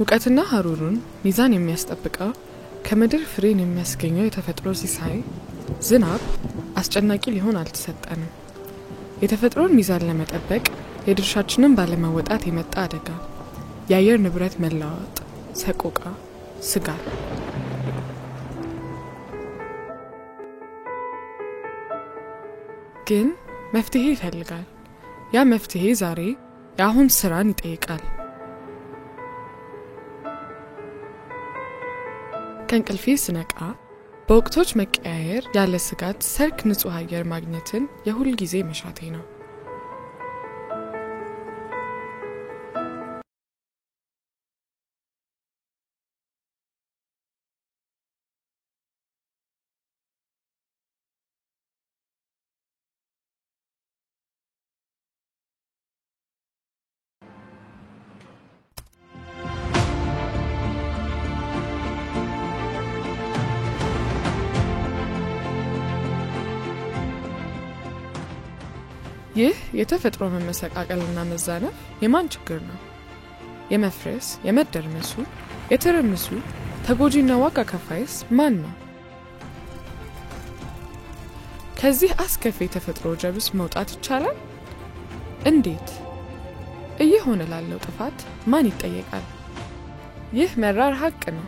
ሙቀትና ሐሩሩን ሚዛን የሚያስጠብቀው ከምድር ፍሬን የሚያስገኘው የተፈጥሮ ሲሳይ ዝናብ አስጨናቂ ሊሆን አልተሰጠንም። የተፈጥሮን ሚዛን ለመጠበቅ የድርሻችንን ባለመወጣት የመጣ አደጋ፣ የአየር ንብረት መለዋወጥ፣ ሰቆቃ፣ ስጋት። ግን መፍትሄ ይፈልጋል። ያ መፍትሄ ዛሬ የአሁን ስራን ይጠይቃል። ከእንቅልፌ ስነቃ በወቅቶች መቀያየር ያለ ስጋት ሰርክ ንጹህ አየር ማግኘትን የሁል ጊዜ መሻቴ ነው። ይህ የተፈጥሮ መመሰቃቀልና መዛነፍ የማን ችግር ነው? የመፍረስ፣ የመደርመሱ፣ የትርምሱ ተጎጂና ዋጋ ከፋይስ ማን ነው? ከዚህ አስከፊ የተፈጥሮ ጀብስ መውጣት ይቻላል? እንዴት? እየሆነ ላለው ጥፋት ማን ይጠየቃል? ይህ መራር ሀቅ ነው።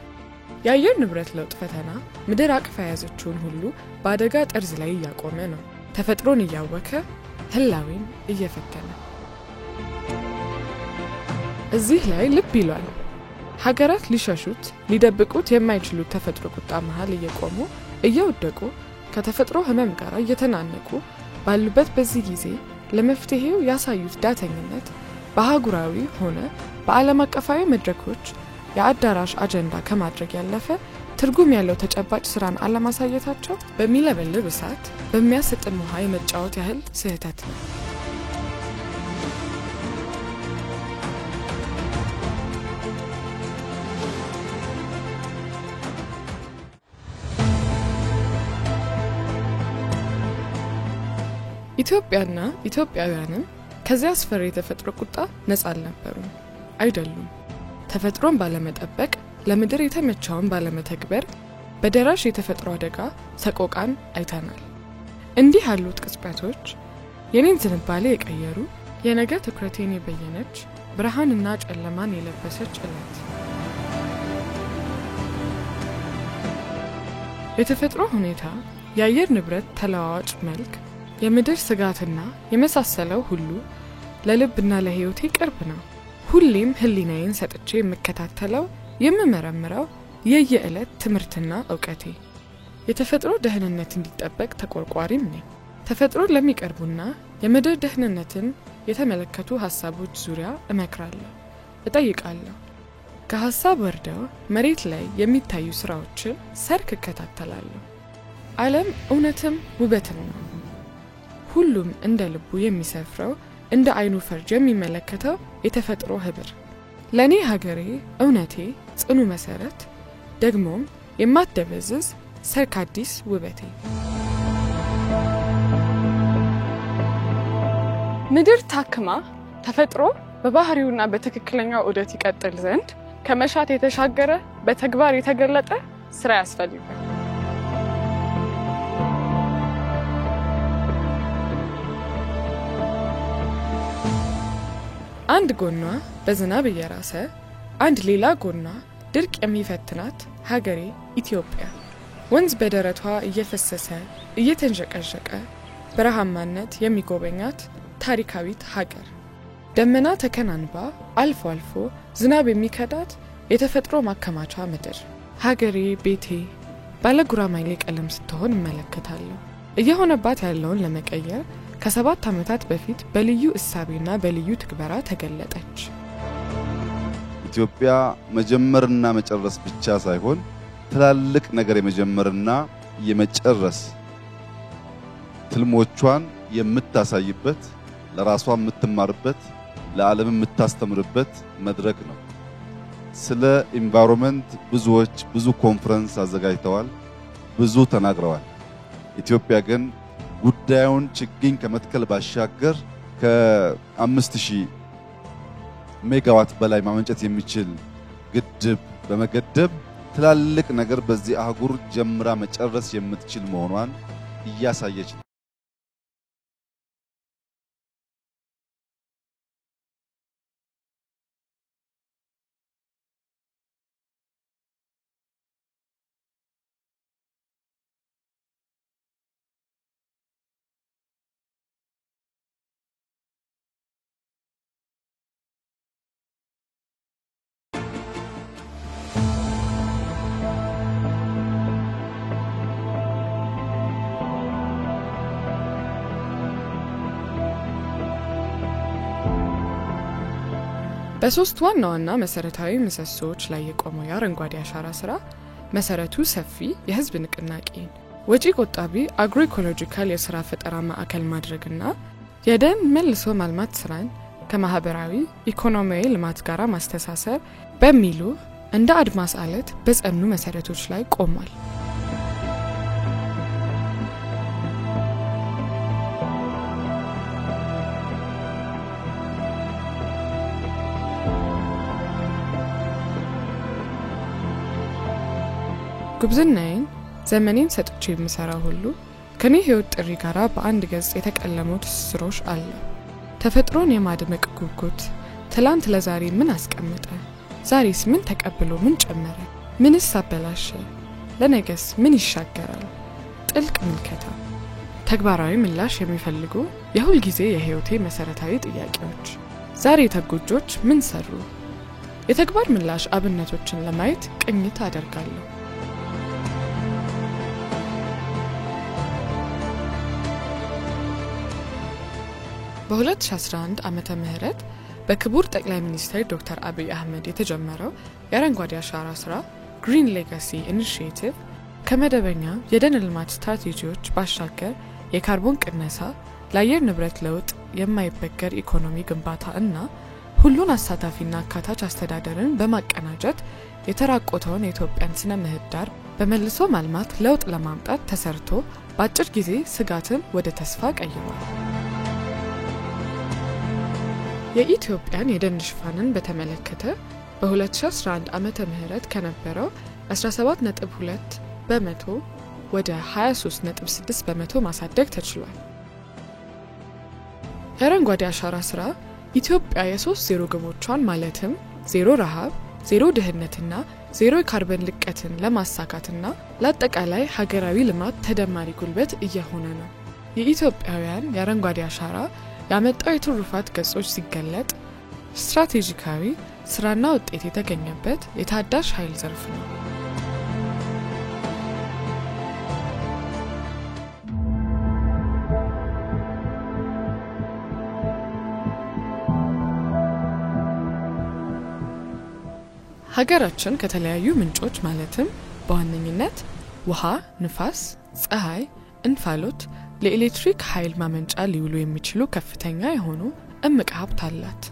የአየር ንብረት ለውጥ ፈተና ምድር አቅፋ የያዘችውን ሁሉ በአደጋ ጠርዝ ላይ እያቆመ ነው። ተፈጥሮን እያወከ ህላዊን እየፈተነ። እዚህ ላይ ልብ ይሏል። ሀገራት ሊሸሹት ሊደብቁት የማይችሉት ተፈጥሮ ቁጣ መሃል እየቆሙ እየወደቁ ከተፈጥሮ ህመም ጋር እየተናነቁ ባሉበት በዚህ ጊዜ ለመፍትሄው ያሳዩት ዳተኝነት በአህጉራዊ ሆነ በዓለም አቀፋዊ መድረኮች የአዳራሽ አጀንዳ ከማድረግ ያለፈ ትርጉም ያለው ተጨባጭ ስራን አለማሳየታቸው በሚለበልብ እሳት በሚያስጥም ውሃ የመጫወት ያህል ስህተት ነው። ኢትዮጵያና ኢትዮጵያውያንም ከዚያ አስፈሪ የተፈጥሮ ቁጣ ነፃ አልነበሩም፣ አይደሉም። ተፈጥሮን ባለመጠበቅ ለምድር የተመቸውን ባለመተግበር በደራሽ የተፈጥሮ አደጋ ሰቆቃን አይተናል። እንዲህ ያሉት ቅጽበቶች የኔን ዝንባሌ የቀየሩ የነገ ትኩረቴን የበየነች ብርሃንና ጨለማን የለበሰች ዕለት። የተፈጥሮ ሁኔታ፣ የአየር ንብረት ተለዋዋጭ መልክ፣ የምድር ስጋትና የመሳሰለው ሁሉ ለልብና ለህይወቴ ቅርብ ነው። ሁሌም ህሊናዬን ሰጥቼ የምከታተለው የምመረምረው የየዕለት ትምህርትና ዕውቀቴ። የተፈጥሮ ደህንነት እንዲጠበቅ ተቆርቋሪም ነኝ። ተፈጥሮን ለሚቀርቡና የምድር ደህንነትን የተመለከቱ ሐሳቦች ዙሪያ እመክራለሁ፣ እጠይቃለሁ። ከሐሳብ ወርደው መሬት ላይ የሚታዩ ስራዎችን ሰርክ እከታተላለሁ። ዓለም እውነትም ውበትም ነው። ሁሉም እንደ ልቡ የሚሰፍረው እንደ አይኑ ፈርጅ የሚመለከተው የተፈጥሮ ህብር ለኔ ሀገሬ እውነቴ ጽኑ መሰረት ደግሞም የማትደበዝዝ ሰርክ አዲስ ውበቴ። ምድር ታክማ ተፈጥሮ በባህሪውና በትክክለኛው ዑደት ይቀጥል ዘንድ ከመሻት የተሻገረ በተግባር የተገለጠ ስራ ያስፈልጋል። አንድ ጎኗ በዝናብ እየራሰ አንድ ሌላ ጎኗ ድርቅ የሚፈትናት ሀገሬ ኢትዮጵያ፣ ወንዝ በደረቷ እየፈሰሰ እየተንዠቀዠቀ በረሃማነት የሚጎበኛት ታሪካዊት ሀገር፣ ደመና ተከናንባ አልፎ አልፎ ዝናብ የሚከዳት የተፈጥሮ ማከማቻ ምድር ሀገሬ ቤቴ ባለጉራማይሌ ቀለም ስትሆን እመለከታለሁ። እየሆነባት ያለውን ለመቀየር ከ7 ዓመታት በፊት በልዩ እሳቤና በልዩ ትግበራ ተገለጠች። ኢትዮጵያ መጀመርና መጨረስ ብቻ ሳይሆን ትላልቅ ነገር የመጀመርና የመጨረስ ትልሞቿን የምታሳይበት፣ ለራሷ የምትማርበት፣ ለዓለም የምታስተምርበት መድረክ ነው። ስለ ኢንቫይሮንመንት ብዙዎች ብዙ ኮንፈረንስ አዘጋጅተዋል፣ ብዙ ተናግረዋል። ኢትዮጵያ ግን ጉዳዩን ችግኝ ከመትከል ባሻገር ከ5000 ሜጋዋት በላይ ማመንጨት የሚችል ግድብ በመገደብ ትላልቅ ነገር በዚህ አህጉር ጀምራ መጨረስ የምትችል መሆኗን እያሳየች ነው። በሶስት ዋና ዋና መሰረታዊ ምሰሶዎች ላይ የቆመው የአረንጓዴ አሻራ ስራ መሰረቱ ሰፊ የህዝብ ንቅናቄን ወጪ ቆጣቢ አግሮኢኮሎጂካል የስራ ፈጠራ ማዕከል ማድረግና የደን መልሶ ማልማት ስራን ከማህበራዊ ኢኮኖሚያዊ ልማት ጋር ማስተሳሰር በሚሉ እንደ አድማስ አለት በጸኑ መሰረቶች ላይ ቆሟል። ጉብዝናዬን ዘመኔን ሰጥቼ የምሰራው ሁሉ ከኔ ህይወት ጥሪ ጋራ በአንድ ገጽ የተቀለመው ትስስሮች አለ። ተፈጥሮን የማድመቅ ጉጉት ትላንት ለዛሬ ምን አስቀመጠ፣ ዛሬስ ምን ተቀብሎ ምን ጨመረ፣ ምንስ አበላሸ፣ ለነገስ ምን ይሻገራል፣ ጥልቅ ምልከታ፣ ተግባራዊ ምላሽ የሚፈልጉ የሁል ጊዜ የህይወቴ መሰረታዊ ጥያቄዎች፣ ዛሬ ተጎጆች ምን ሰሩ፣ የተግባር ምላሽ አብነቶችን ለማየት ቅኝት አደርጋለሁ። በ2011 ዓመተ ምህረት በክቡር ጠቅላይ ሚኒስትር ዶክተር አብይ አህመድ የተጀመረው የአረንጓዴ አሻራ ስራ ግሪን ሌጋሲ ኢኒሺዬቲቭ ከመደበኛ የደን ልማት ስትራቴጂዎች ባሻገር የካርቦን ቅነሳ፣ ለአየር ንብረት ለውጥ የማይበገር ኢኮኖሚ ግንባታ እና ሁሉን አሳታፊና አካታች አስተዳደርን በማቀናጀት የተራቆተውን የኢትዮጵያን ስነ ምህዳር በመልሶ ማልማት ለውጥ ለማምጣት ተሰርቶ በአጭር ጊዜ ስጋትን ወደ ተስፋ ቀይሯል። የኢትዮጵያን የደን ሽፋንን በተመለከተ በ2011 ዓመተ ምህረት ከነበረው 17.2 በመቶ ወደ 23.6 በመቶ ማሳደግ ተችሏል። የአረንጓዴ አሻራ ስራ ኢትዮጵያ የሶስት ዜሮ ግቦቿን ማለትም ዜሮ ረሃብ፣ ዜሮ ድህነትና ዜሮ የካርበን ልቀትን ለማሳካትና ለአጠቃላይ ሀገራዊ ልማት ተደማሪ ጉልበት እየሆነ ነው። የኢትዮጵያውያን የአረንጓዴ አሻራ ያመጣው የትሩፋት ገጾች ሲገለጥ ስትራቴጂካዊ ስራና ውጤት የተገኘበት የታዳሽ ኃይል ዘርፍ ነው። ሀገራችን ከተለያዩ ምንጮች ማለትም በዋነኝነት ውሃ፣ ንፋስ፣ ፀሐይ፣ እንፋሎት ለኤሌክትሪክ ኃይል ማመንጫ ሊውሉ የሚችሉ ከፍተኛ የሆኑ እምቅ ሀብት አላት።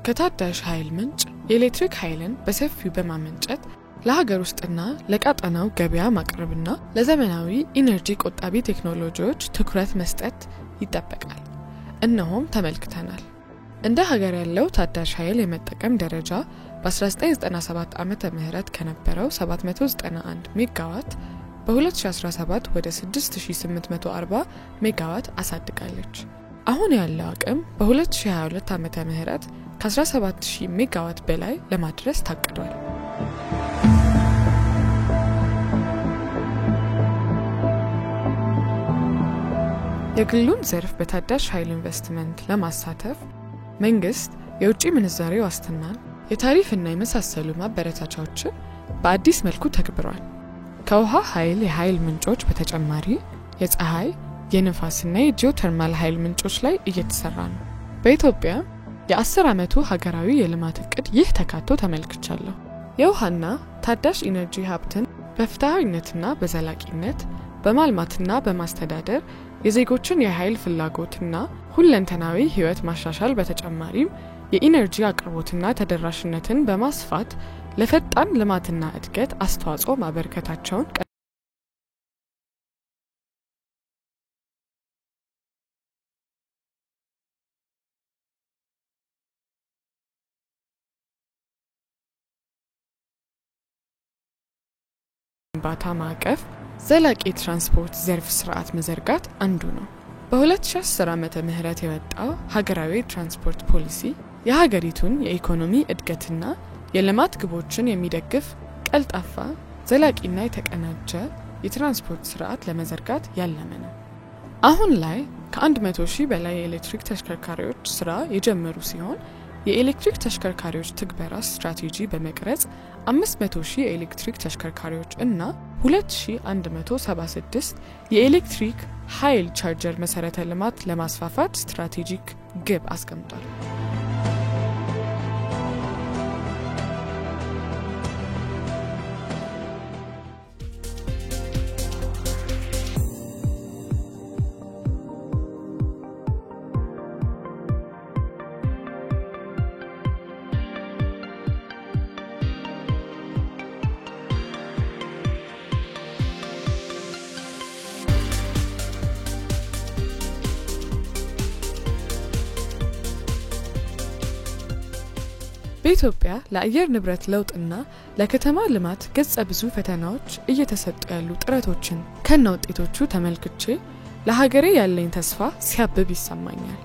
ከታዳሽ ኃይል ምንጭ የኤሌክትሪክ ኃይልን በሰፊው በማመንጨት ለሀገር ውስጥና ለቀጠናው ገበያ ማቅረብና ለዘመናዊ ኢነርጂ ቆጣቢ ቴክኖሎጂዎች ትኩረት መስጠት ይጠበቃል። እነሆም ተመልክተናል። እንደ ሀገር ያለው ታዳሽ ኃይል የመጠቀም ደረጃ በ1997 ዓመተ ምህረት ከነበረው 791 ሜጋዋት በ2017 ወደ 6840 ሜጋዋት አሳድጋለች። አሁን ያለው አቅም በ2022 ዓመተ ምህረት ከ17000 ሜጋዋት በላይ ለማድረስ ታቅዷል። የግሉን ዘርፍ በታዳሽ ኃይል ኢንቨስትመንት ለማሳተፍ መንግስት የውጭ ምንዛሬ ዋስትናን፣ የታሪፍና የመሳሰሉ ማበረታቻዎችን በአዲስ መልኩ ተግብሯል። ከውሃ ኃይል የኃይል ምንጮች በተጨማሪ የፀሐይ፣ የንፋስና የጂኦተርማል ኃይል ምንጮች ላይ እየተሰራ ነው። በኢትዮጵያ የ10 ዓመቱ ሀገራዊ የልማት እቅድ ይህ ተካቶ ተመልክቻለሁ። የውሃና ታዳሽ ኢነርጂ ሀብትን በፍትሃዊነትና በዘላቂነት በማልማትና በማስተዳደር የዜጎችን የኃይል ፍላጎትና ሁለንተናዊ ህይወት ማሻሻል በተጨማሪም የኢነርጂ አቅርቦትና ተደራሽነትን በማስፋት ለፈጣን ልማትና እድገት አስተዋጽኦ ማበርከታቸውን ግንባታ ማዕቀፍ ዘላቂ ትራንስፖርት ዘርፍ ስርዓት መዘርጋት አንዱ ነው። በ2010 ዓመተ ምህረት የወጣው ሀገራዊ ትራንስፖርት ፖሊሲ የሀገሪቱን የኢኮኖሚ እድገትና የልማት ግቦችን የሚደግፍ ቀልጣፋ ዘላቂና የተቀናጀ የትራንስፖርት ስርዓት ለመዘርጋት ያለመ ነው። አሁን ላይ ከ100,000 በላይ የኤሌክትሪክ ተሽከርካሪዎች ስራ የጀመሩ ሲሆን የኤሌክትሪክ ተሽከርካሪዎች ትግበራ ስትራቴጂ በመቅረጽ 500,000 የኤሌክትሪክ ተሽከርካሪዎች እና 2176 የኤሌክትሪክ ኃይል ቻርጀር መሰረተ ልማት ለማስፋፋት ስትራቴጂክ ግብ አስቀምጧል። በኢትዮጵያ ለአየር ንብረት ለውጥና ለከተማ ልማት ገጸ ብዙ ፈተናዎች እየተሰጡ ያሉ ጥረቶችን ከነ ውጤቶቹ ተመልክቼ ለሀገሬ ያለኝ ተስፋ ሲያብብ ይሰማኛል።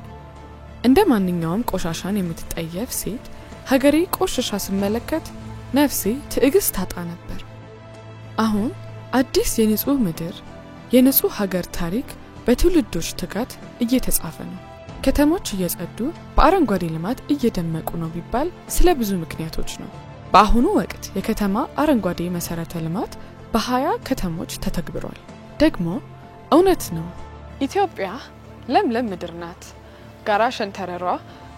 እንደ ማንኛውም ቆሻሻን የምትጠየፍ ሴት ሀገሬ ቆሻሻ ስመለከት ነፍሴ ትዕግስት ታጣ ነበር። አሁን አዲስ የንጹህ ምድር የንጹህ ሀገር ታሪክ በትውልዶች ትጋት እየተጻፈ ነው። ከተሞች እየጸዱ በአረንጓዴ ልማት እየደመቁ ነው ቢባል ስለ ብዙ ምክንያቶች ነው። በአሁኑ ወቅት የከተማ አረንጓዴ መሰረተ ልማት በ20 ከተሞች ተተግብሯል። ደግሞ እውነት ነው። ኢትዮጵያ ለምለም ምድር ናት። ጋራ ሸንተረሯ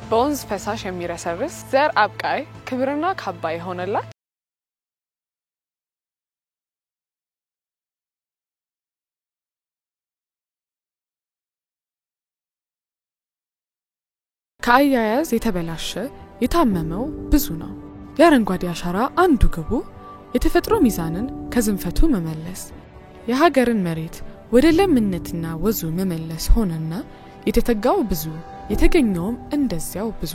በወንዝ ፈሳሽ የሚረሰርስ ዘር አብቃይ ክብርና ካባ የሆነላት ከአያያዝ የተበላሸ የታመመው ብዙ ነው። የአረንጓዴ አሻራ አንዱ ግቡ የተፈጥሮ ሚዛንን ከዝንፈቱ መመለስ፣ የሀገርን መሬት ወደ ለምነትና ወዙ መመለስ ሆነና የተተጋው ብዙ የተገኘውም እንደዚያው ብዙ።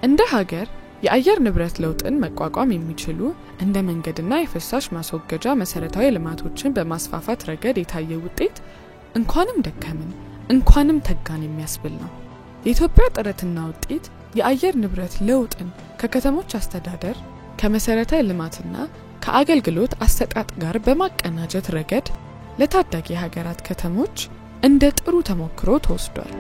እንደ ሀገር የአየር ንብረት ለውጥን መቋቋም የሚችሉ እንደ መንገድና የፍሳሽ ማስወገጃ መሰረታዊ ልማቶችን በማስፋፋት ረገድ የታየ ውጤት እንኳንም ደከምን እንኳንም ተጋን የሚያስብል ነው። የኢትዮጵያ ጥረትና ውጤት የአየር ንብረት ለውጥን ከከተሞች አስተዳደር ከመሰረተ ልማትና ከአገልግሎት አሰጣጥ ጋር በማቀናጀት ረገድ ለታዳጊ ሀገራት ከተሞች እንደ ጥሩ ተሞክሮ ተወስዷል።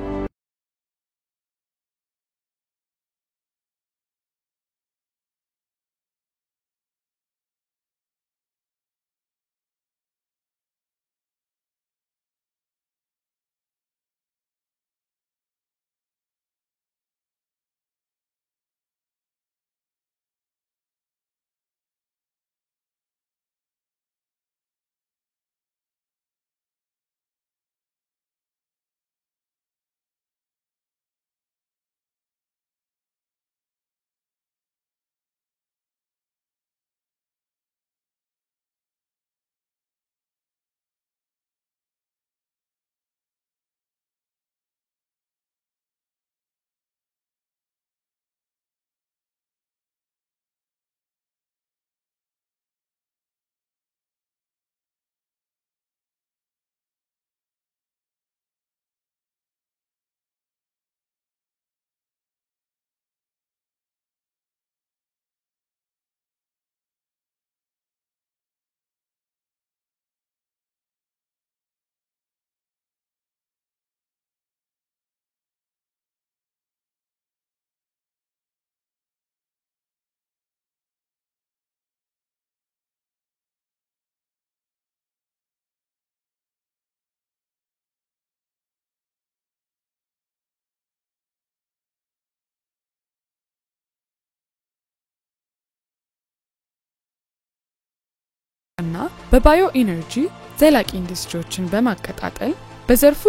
እና በባዮ ኢነርጂ ዘላቂ ኢንዱስትሪዎችን በማቀጣጠል በዘርፉ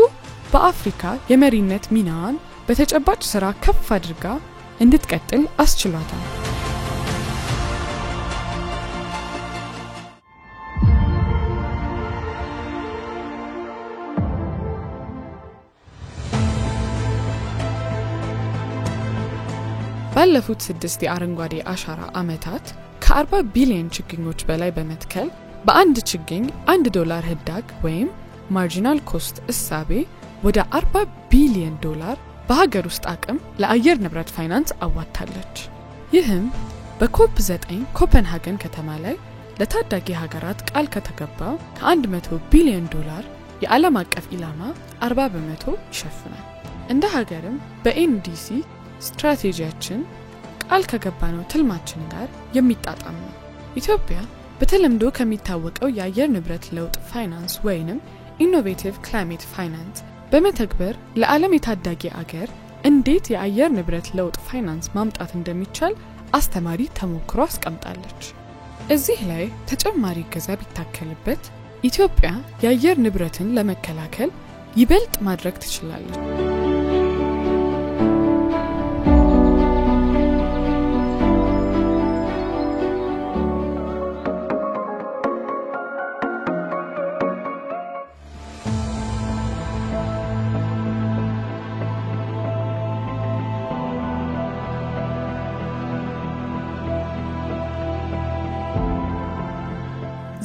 በአፍሪካ የመሪነት ሚናዋን በተጨባጭ ስራ ከፍ አድርጋ እንድትቀጥል አስችሏታል። ባለፉት 6 የአረንጓዴ አሻራ አመታት ከ40 ቢሊዮን ችግኞች በላይ በመትከል በአንድ ችግኝ $1 ህዳግ ወይም ማርጂናል ኮስት እሳቤ ወደ $40 ቢሊዮን በሀገር ውስጥ አቅም ለአየር ንብረት ፋይናንስ አዋጣለች። ይህም በኮፕ 9 ኮፐንሃገን ከተማ ላይ ለታዳጊ ሀገራት ቃል ከተገባ ከ$100 ቢሊዮን የዓለም አቀፍ ኢላማ 40% ይሸፍናል። እንደ ሀገርም በኤንዲሲ ስትራቴጂያችን ቃል ከገባነው ትልማችን ጋር የሚጣጣም ነው። ኢትዮጵያ በተለምዶ ከሚታወቀው የአየር ንብረት ለውጥ ፋይናንስ ወይንም ኢኖቬቲቭ ክላይሜት ፋይናንስ በመተግበር ለዓለም የታዳጊ አገር እንዴት የአየር ንብረት ለውጥ ፋይናንስ ማምጣት እንደሚቻል አስተማሪ ተሞክሮ አስቀምጣለች። እዚህ ላይ ተጨማሪ ገንዘብ ይታከልበት ኢትዮጵያ የአየር ንብረትን ለመከላከል ይበልጥ ማድረግ ትችላለች።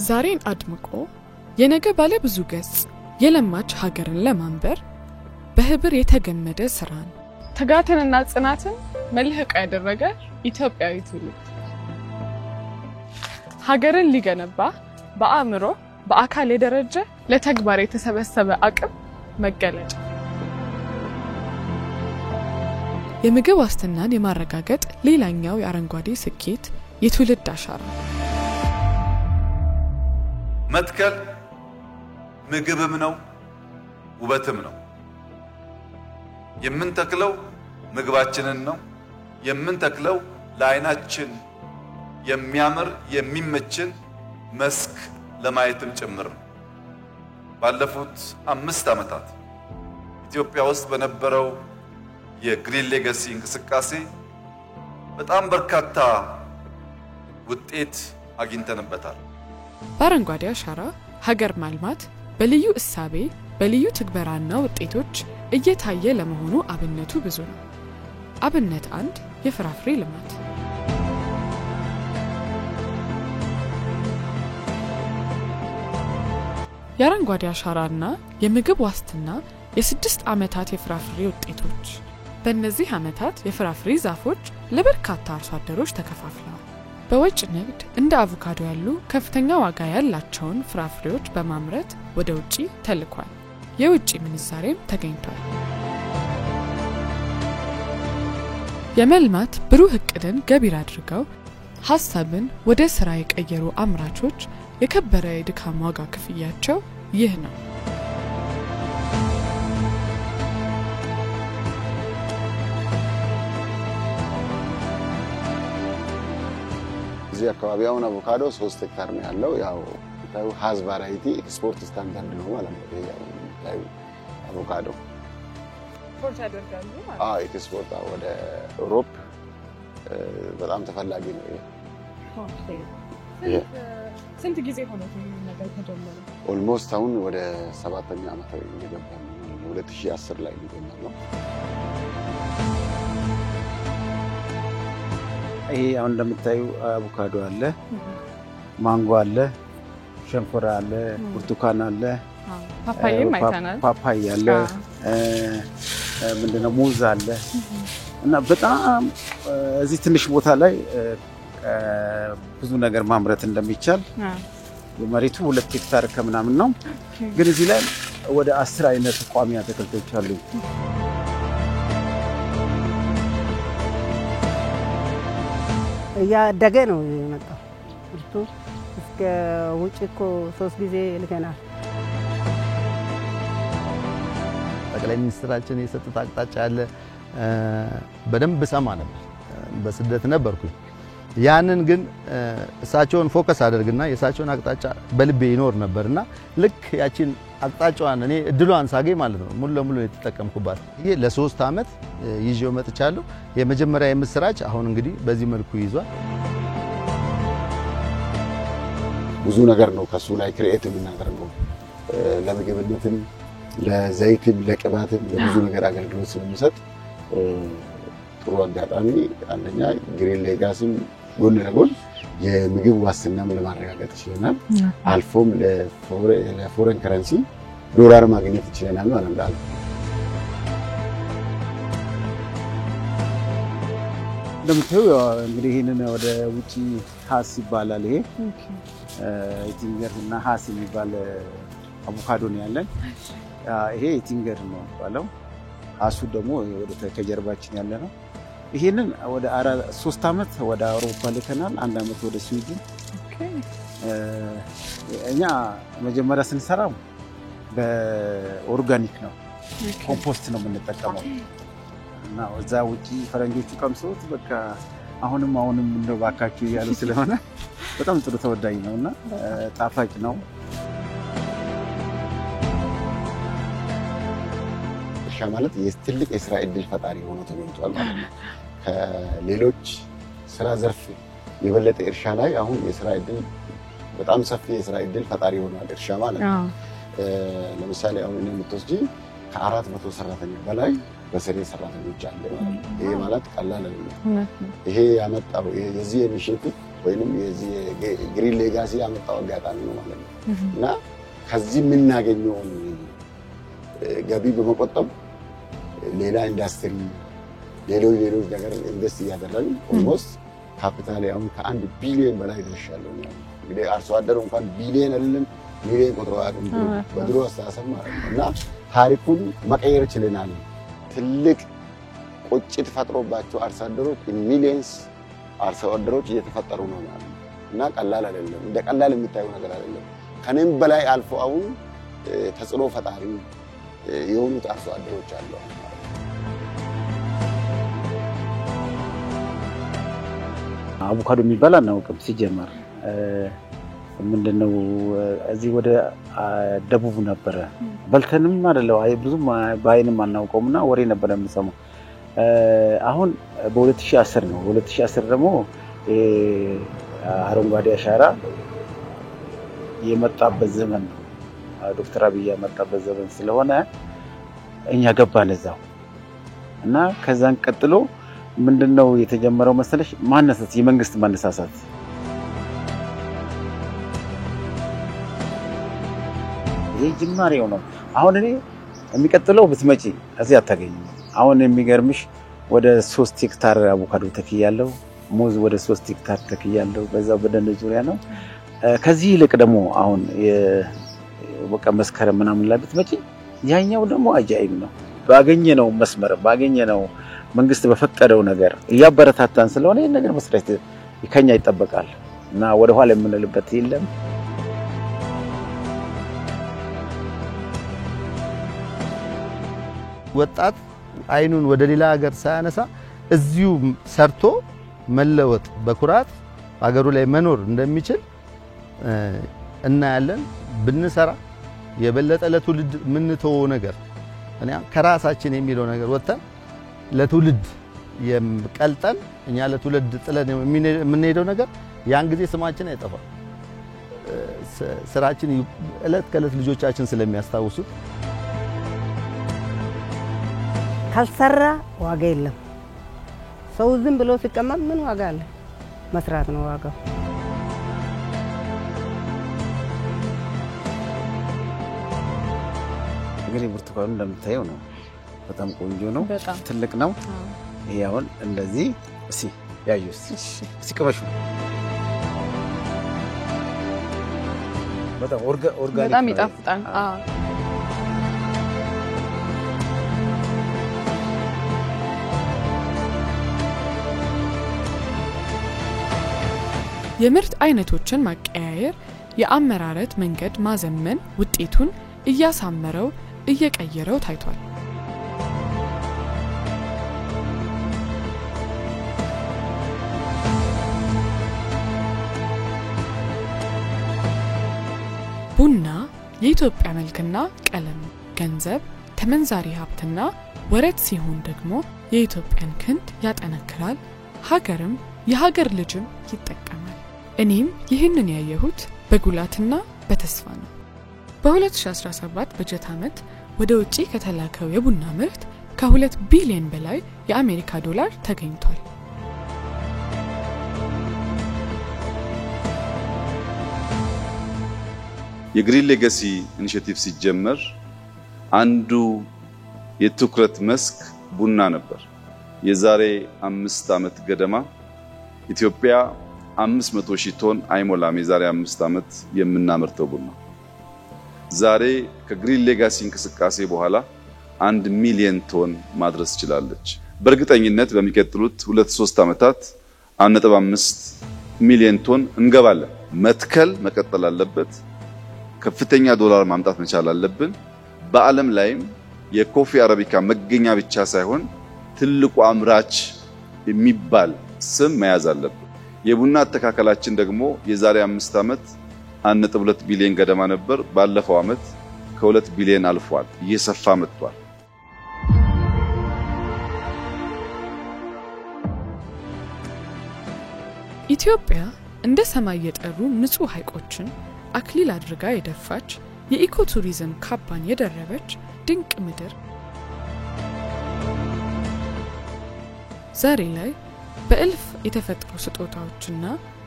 ዛሬን አድምቆ የነገ ባለ ብዙ ገጽ የለማች ሀገርን ለማንበር በህብር የተገመደ ስራን ተጋተንና ጽናትን መልህቅ ያደረገ ኢትዮጵያዊ ትውልድ ሀገርን ሊገነባ በአእምሮ በአካል የደረጀ ለተግባር የተሰበሰበ አቅም መገለጫ የምግብ ዋስትናን የማረጋገጥ ሌላኛው የአረንጓዴ ስኬት የትውልድ አሻራ መትከል ምግብም ነው ውበትም ነው። የምንተክለው ምግባችንን ነው። የምንተክለው ለዓይናችን የሚያምር የሚመችን መስክ ለማየትም ጭምር ነው። ባለፉት 5 ዓመታት ኢትዮጵያ ውስጥ በነበረው የግሪን ሌጋሲ እንቅስቃሴ በጣም በርካታ ውጤት አግኝተንበታል። በአረንጓዴ አሻራ ሀገር ማልማት በልዩ እሳቤ በልዩ ትግበራና ውጤቶች እየታየ ለመሆኑ አብነቱ ብዙ ነው። አብነት 1 የፍራፍሬ ልማት የአረንጓዴ አሻራና የምግብ ዋስትና የ6 ዓመታት የፍራፍሬ ውጤቶች በእነዚህ ዓመታት የፍራፍሬ ዛፎች ለበርካታ አርሶ አደሮች ተከፋፍለዋል። በውጭ ንግድ እንደ አቮካዶ ያሉ ከፍተኛ ዋጋ ያላቸውን ፍራፍሬዎች በማምረት ወደ ውጪ ተልኳል። የውጪ ምንዛሬም ተገኝቷል። የመልማት ብሩህ እቅድን ገቢር አድርገው ሐሳብን ወደ ስራ የቀየሩ አምራቾች የከበረ የድካም ዋጋ ክፍያቸው ይህ ነው። እዚህ አካባቢ አሁን አቮካዶ 3 ሄክታር ነው ያለው። ያው ታዩ ሃዝ ቫራይቲ ኤክስፖርት ስታንዳርድ ነው ማለት ነው። ያው ታዩ አቮካዶ ኤክስፖርት ያደርጋሉ ማለት ነው። ኤክስፖርት ወደ ዩሮፕ በጣም ተፈላጊ ነው። ይሄ ስንት ጊዜ ሆነው ነገር ተጀመረ? ኦልሞስት አሁን ወደ 7ኛ ዓመት እየገባ ነው። 2010 ላይ ነው። ይሄ አሁን እንደምታዩ አቮካዶ አለ፣ ማንጎ አለ፣ ሸንኮራ አለ፣ ብርቱካን አለ፣ ፓፓያም አይተናል። ፓፓያ አለ፣ ምንድነው ሙዝ አለ እና በጣም እዚህ ትንሽ ቦታ ላይ ብዙ ነገር ማምረት እንደሚቻል የመሬቱ 2 ሄክታር ከምናምን ነው። ግን እዚህ ላይ ወደ 10 አይነት ቋሚ አትክልቶች አሉ። ያደገ ነው የመጣው። እርቱ እስከ ውጭ እኮ 3 ጊዜ ልከናል። ጠቅላይ ሚኒስትራችን የሰጡት አቅጣጫ አለ። በደንብ ሰማ ነበር። በስደት ነበርኩኝ። ያንን ግን እሳቸውን ፎከስ አድርግና የእሳቸውን አቅጣጫ በልቤ ይኖር ነበርና ልክ ያቺን አቅጣጫዋን እኔ እድሏን ሳገኝ ማለት ነው ሙሉ ለሙሉ የተጠቀምኩባት። ይሄ ለ3 ዓመት ይዤው መጥቻለሁ። የመጀመሪያ የምስራች አሁን እንግዲህ በዚህ መልኩ ይዟል። ብዙ ነገር ነው ከሱ ላይ ክሬኤት የምናደርገው። ለምግብነትም ለዘይትም ለቅባትም ለብዙ ነገር አገልግሎት ስለሚሰጥ ጥሩ አጋጣሚ አንደኛ ግሪን ሌጋሲም ጎን ለጎን የምግብ ዋስትናም ለማረጋገጥ ይችላል። አልፎም ለፎሬን ከረንሲ ዶላር ማግኘት ይችላል ማለት ነው። እንደምታዩ እንግዲህ ይሄንን ወደ ውጪ ሃስ ይባላል። ይሄ የቲንገር እና ሃስ የሚባል አቮካዶ ነው ያለን። ይሄ የቲንገር ነው የሚባለው። ሃሱ ደግሞ ወደ ከጀርባችን ያለ ነው። ይሄንን ወደ 3 አመት ወደ አውሮፓ ልከናል፣ 1 አመት ወደ ስዊድን። እኛ መጀመሪያ ስንሰራው በኦርጋኒክ ነው፣ ኮምፖስት ነው የምንጠቀመው እና እዛ ውጪ ፈረንጆቹ ቀምሰውት በቃ አሁንም እንደው ባካችሁ እያሉ ስለሆነ በጣም ጥሩ ተወዳጅ ነውና ጣፋጭ ነው። እርሻ ማለት ትልቅ የስራ ዕድል ፈጣሪ ሆኖ ተገኝቷል ማለት ነው። ከሌሎች ስራ ዘርፍ የበለጠ እርሻ ላይ አሁን የስራ ዕድል በጣም ሰፊ የስራ ዕድል ፈጣሪ ሆኗል እርሻ ማለት ነው። ለምሳሌ አሁን የምትወስጂ ከ400 ሰራተኛ በላይ በስሬ ሰራተኞች አለ ማለት ነው። ይሄ ማለት ቀላል አይደለም። ይሄ ያመጣው የዚህ ኢኒሺዬቲቭ ወይንም የዚህ ግሪን ሌጋሲ ያመጣው አጋጣሚ ነው ማለት ነው እና ከዚህ የምናገኘውን ገቢ በመቆጠብ ሌላ ኢንዱስትሪ ሌሎች ነገር ኢንቨስት እያደረግን ኦልሞስት ካፒታል አሁን ከ1 ቢሊዮን በላይ ደርሻለሁ። እንግዲህ አርሶ አደሩ እንኳን ቢሊዮን አይደለም ሚሊዮን ቁጥሩ አያውቅም በድሮ አስተሳሰብ ማለት ነው እና ታሪኩን መቀየር ችለናል። ትልቅ ቁጭት ፈጥሮባቸው አርሶ አደሮች ሚሊየንስ አርሶ አደሮች እየተፈጠሩ ነው ማለት ነው እና ቀላል አይደለም፣ እንደ ቀላል የሚታየው ነገር አይደለም። ከነም በላይ አልፎ አሁን ተጽዕኖ ፈጣሪ የሆኑት አርሶ አደሮች አሉ። አቮካዶ የሚባል አናውቅም ሲጀመር። ምንድነው እዚህ ወደ ደቡብ ነበረ በልተንም አይደለም ብዙም ባይንም አናውቀውምና ወሬ ነበር የምሰማው። አሁን በ2010 ነው። 2010 ደግሞ አረንጓዴ አሻራ የመጣበት ዘመን ነው። ዶክተር አብይ የመጣበት ዘመን ስለሆነ እኛ ገባን እዛው እና ከዛን ቀጥሎ ምንድነው የተጀመረው መሰለሽ ማነሳት የመንግስት ማነሳሳት ጅማሬው ነው። አሁን እኔ የሚቀጥለው ብትመጪ እዚህ አታገኝም። አሁን የሚገርምሽ ወደ 3 ሄክታር አቮካዶ ተክያለሁ፣ ሙዝ ወደ 3 ሄክታር ተክያለሁ። በዛው በደን ዙሪያ ነው። ከዚህ ይልቅ ደግሞ አሁን በቃ መስከረም ምናምን ላይ ብትመጪ ያኛው ደግሞ አጃኢብ ነው። ባገኘነው መስመር ባገኘነው መንግስት በፈቀደው ነገር እያበረታታን ስለሆነ ይሄን ነገር መስራት ከኛ ይጠበቃል እና ወደ ኋላ የምንልበት የለም። ወጣት አይኑን ወደ ሌላ ሀገር ሳያነሳ እዚሁ ሰርቶ መለወጥ በኩራት ሀገሩ ላይ መኖር እንደሚችል እናያለን። ብንሰራ የበለጠ ለትውልድ ምንተው ነገር እኛ ከራሳችን የሚለው ነገር ወጣን ለትውልድ የቀልጠን እኛ ለትውልድ ጥለን የምንሄደው ነገር ያን ጊዜ ስማችን አይጠፋም። ስራችን እለት ከእለት ልጆቻችን ስለሚያስታውሱት ካልሰራ ዋጋ የለም። ሰው ዝም ብሎ ሲቀመጥ ምን ዋጋ አለ? መስራት ነው ዋጋው። እንግዲህ ብርቱካኑ እንደምታየው ነው። በጣም ቆንጆ ነው፣ ትልቅ ነው። ይሄ አሁን እንደዚህ ያዩስ ሲቀመሹ በጣም ኦርጋኒክ በጣም ይጣፍጣል። የምርት አይነቶችን ማቀያየር፣ የአመራረት መንገድ ማዘመን ውጤቱን እያሳመረው እየቀየረው ታይቷል። ቡና የኢትዮጵያ መልክና ቀለም፣ ገንዘብ፣ ተመንዛሪ ሀብትና ወረት ሲሆን ደግሞ የኢትዮጵያን ክንድ ያጠነክራል፣ ሀገርም የሀገር ልጅም ይጠቀማል። እኔም ይህንን ያየሁት በጉላትና በተስፋ ነው። በ2017 በጀት ዓመት ወደ ውጪ ከተላከው የቡና ምርት ከ2 ቢሊዮን በላይ የአሜሪካ ዶላር ተገኝቷል። የግሪን ሌጋሲ ኢኒሺየቲቭ ሲጀመር አንዱ የትኩረት መስክ ቡና ነበር። የዛሬ 5 ዓመት ገደማ ኢትዮጵያ 500,000 ቶን አይሞላም የዛሬ 5 ዓመት የምናመርተው ቡና ዛሬ ከግሪን ሌጋሲ እንቅስቃሴ በኋላ 1 ሚሊዮን ቶን ማድረስ ይችላለች። በእርግጠኝነት በሚቀጥሉት 2-3 ዓመታት 1.5 ሚሊዮን ቶን እንገባለን። መትከል መቀጠል አለበት። ከፍተኛ ዶላር ማምጣት መቻል አለብን። በዓለም ላይም የኮፊ አረቢካ መገኛ ብቻ ሳይሆን ትልቁ አምራች የሚባል ስም መያዝ አለብን። የቡና አተካከላችን ደግሞ የዛሬ 5 ዓመት 1.2 ቢሊዮን ገደማ ነበር። ባለፈው ዓመት ከ2 ቢሊዮን አልፏል። እየሰፋ መጥቷል። ኢትዮጵያ እንደ ሰማይ የጠሩ ንጹህ ሐይቆችን አክሊል አድርጋ የደፋች የኢኮቱሪዝም ካባን የደረበች ድንቅ ምድር ዛሬ ላይ በእልፍ የተፈጥሮ ስጦታዎችና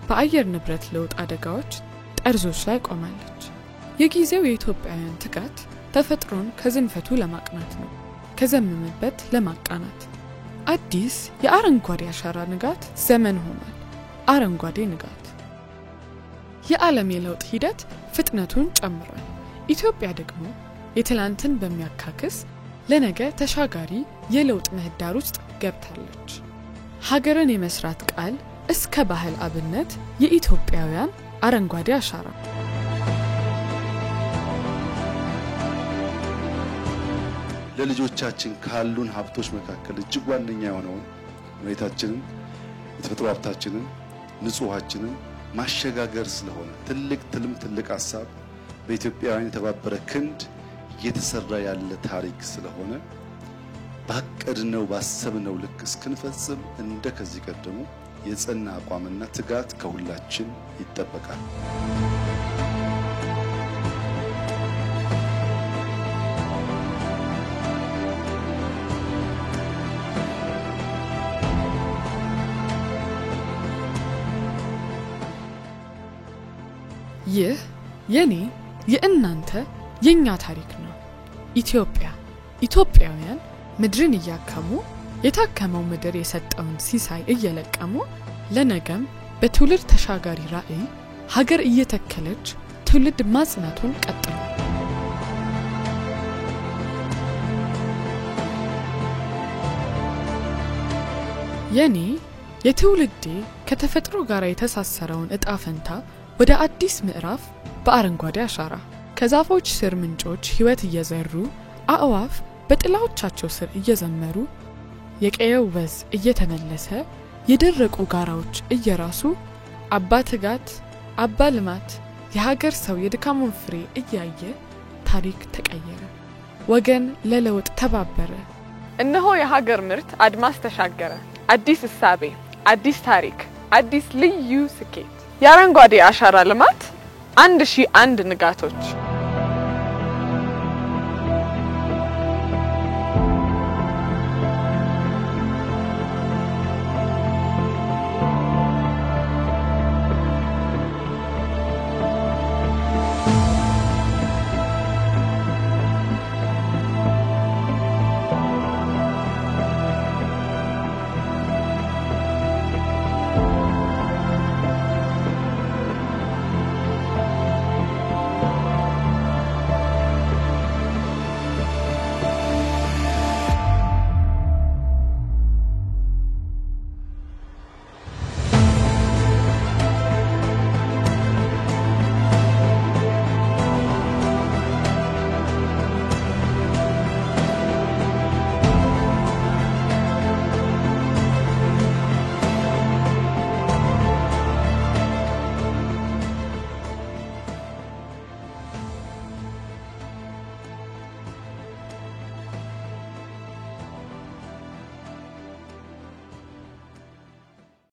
በአየር ንብረት ለውጥ አደጋዎች ጠርዞች ላይ ቆማለች። የጊዜው የኢትዮጵያውያን ትጋት ተፈጥሮን ከዝንፈቱ ለማቅናት ነው፣ ከዘመመበት ለማቃናት። አዲስ የአረንጓዴ አሻራ ንጋት ዘመን ሆኗል። አረንጓዴ ንጋት የዓለም የለውጥ ሂደት ፍጥነቱን ጨምሯል። ኢትዮጵያ ደግሞ የትላንትን በሚያካክስ ለነገ ተሻጋሪ የለውጥ ምህዳር ውስጥ ገብታለች። ሀገርን የመስራት ቃል እስከ ባህል አብነት የኢትዮጵያውያን አረንጓዴ አሻራ ለልጆቻችን ካሉን ሀብቶች መካከል እጅግ ዋነኛ የሆነውን መሬታችንን፣ የተፈጥሮ ሀብታችንን፣ ንጹሃችንን ማሸጋገር ስለሆነ ትልቅ ትልም ትልቅ ሐሳብ በኢትዮጵያውያን የተባበረ ክንድ እየተሰራ ያለ ታሪክ ስለሆነ ባቀድነው ባሰብነው ልክ እስክንፈጽም እንደ ከዚህ ቀደሙ የጸና አቋምና ትጋት ከሁላችን ይጠበቃል። ይህ የኔ የእናንተ የኛ ታሪክ ነው። ኢትዮጵያ ኢትዮጵያውያን ምድርን እያከሙ የታከመው ምድር የሰጠውን ሲሳይ እየለቀሙ ለነገም በትውልድ ተሻጋሪ ራዕይ ሀገር እየተከለች ትውልድ ማጽናቱን ቀጥሏል። የኔ የትውልዴ ከተፈጥሮ ጋር የተሳሰረውን እጣ ፈንታ ወደ አዲስ ምዕራፍ በአረንጓዴ አሻራ ከዛፎች ስር ምንጮች ህይወት እየዘሩ አእዋፍ በጥላዎቻቸው ስር እየዘመሩ የቀየው ወዝ እየተመለሰ የደረቁ ጋራዎች እየራሱ አባ ትጋት አባ ልማት የሀገር ሰው የድካሙን ፍሬ እያየ ታሪክ ተቀየረ። ወገን ለለውጥ ተባበረ። እነሆ የሀገር ምርት አድማስ ተሻገረ። አዲስ እሳቤ፣ አዲስ ታሪክ፣ አዲስ ልዩ ስኬት። የአረንጓዴ አሻራ ልማት 1001 ንጋቶች